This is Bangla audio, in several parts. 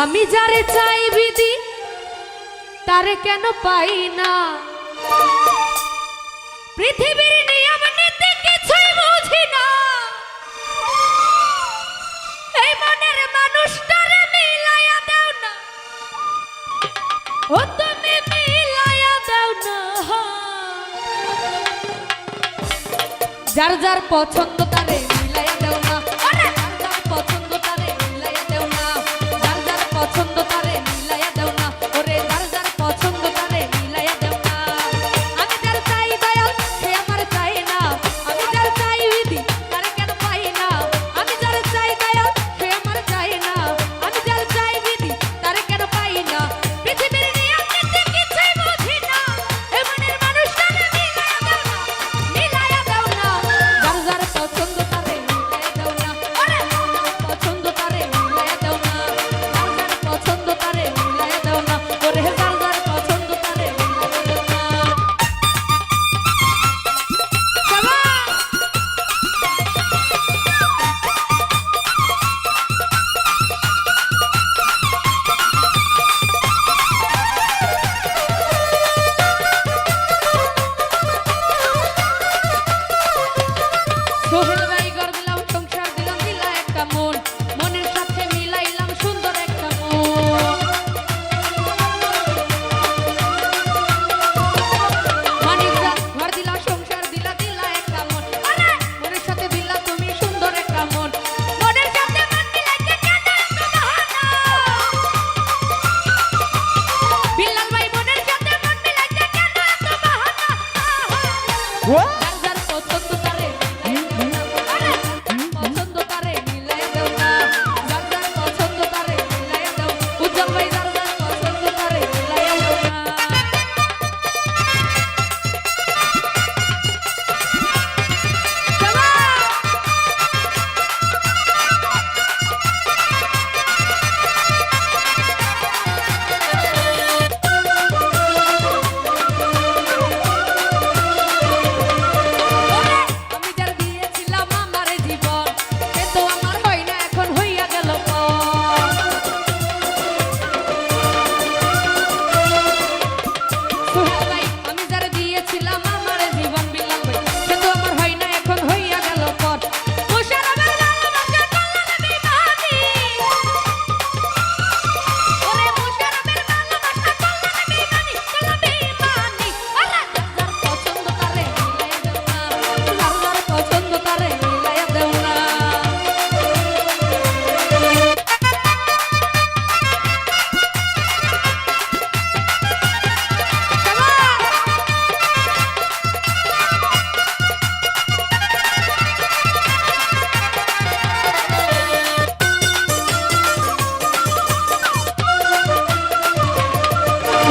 আমি যারে চাই বিধি তারে কেন পাই না, পৃথিবীর নিয়ম নীতি কিছুই বুঝি না, এই মনের মানুষটারে মিলাইয়া দাও না, ও তুমি মিলাইয়া দাও না, যার যার পছন্দ তারে মিলাইয়া দাও না, আরে যার যার পছন্দ তারে মিলাইয়া দাও না, যার যার পছন্দ তারে মিলাইয়া দাও না, ওরে যার যার পছন্দ তারে মিলাইয়া দাও না। আমি যার চাই দয়াল সে আমার চাই না, আমি যার চাই বিধি তারে কেন পাই না, আমি যার চাই দয়াল সে আমার চাই না, আমি যার চাই বিধি তারে কেন পাই না, পৃথিবীর নিয়ম নীতি কিছুই বুঝি না, এই মনের মানুষটারে মিলাইয়া দাও না, যার যার পছন্দ তারে মিলাইয়া দাও না, আরে যার পছন্দ তারে মিলাইয়া দাও না, যার যার পছন্দ তারে মিলাইয়া দাও না, ওরে যার যার পছন্দ তারে মিলাইয়া দাও না। সোহেল ভাই ঘর দিলাম সংসার দিলাম দিলা একটা মন, মনের সাথে মিলাইলাম সুন্দর একটা মন, মানিকদা ঘর দিলাম সংসার দিলা দিলা একটা মন, আরে মনের সাথে দিলা তুমি সুন্দর একটা মন, মনের সাথে মন মিলাইতে কেন এত বাহানা, বিল্লাল ভাই মনের সাথে মন মিলাইতে কেন এত বাহানা, যার যার পছন্দ তারে পছন্দ তারে মিলাইয়া দাও না, যার যার পছন্দ তারে মিলাইয়া দাও, উজ্জ্বল ভাই যার যার পছন্দ তারে মিলাইয়া দাও না। আমি যার দিয়েছিলাম আমার জীবন সে তো আমার হয় না এখন হইয়া গেল পর, সোহেল ভাই আমি যার দিয়েছিলাম আমার জীবন, বিল্লাল ভাই সে তো আমার হয় না এখন হইয়া গেল পর, মুশারফের ভালোবাসার কল্যাণে বেইমানি, ওরে মুশারফের ভালোবাসার কল্যাণে বেইমানি, কল্যাণে বেইমানি, আরে যার যার পছন্দ তারে মিলাইয়া দাও না, যার যার পছন্দ তারে মিলাইয়া দাও না।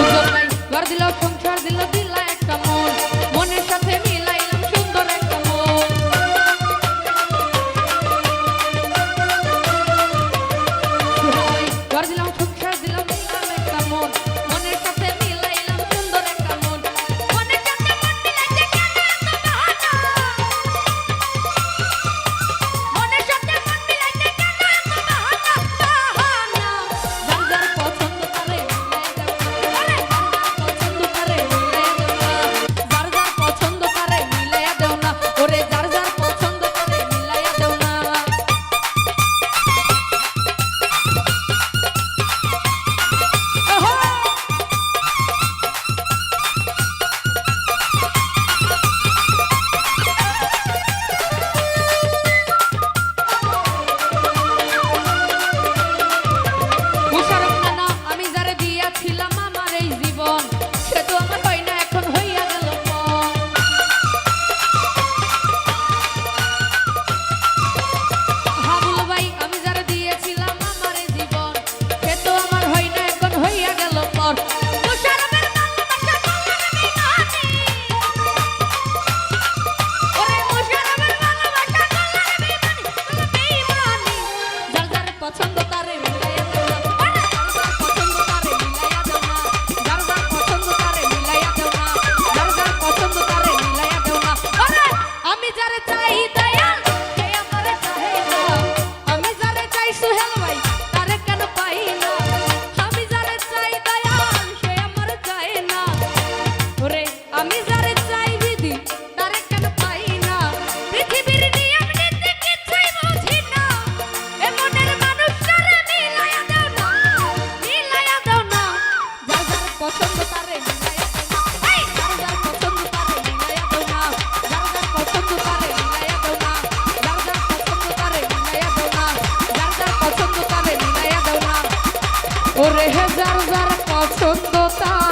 উজ্জ্বল ভাই ঘর দিল সংসার দিল দিলা একটা মন, মনের সাথে মিলাইলাম সুন্দর একটা মন, সোহেল ভাই ঘর দিলাম সংসার দিলাম দিলাম একটা মন, মনের সাথে মিলাইলাম সুন্দর একটা মন, মনের সাথে মন মিলাইতে কেন এত বাহানা, মনের সাথে মন মিলাইতে কেন এত বাহানা, বাহানা, যার যার পছন্দ তারে মিলাইয়া দাও না, আরে যার যার পছন্দ তারে মিলাইয়া দাও না, যার যার পছন্দ তারে মিলাইয়া দাও না, ওরে যার যার পছন্দ তারে মিলাইয়া দাও না। ওরে হে যার যার পছন্দ তার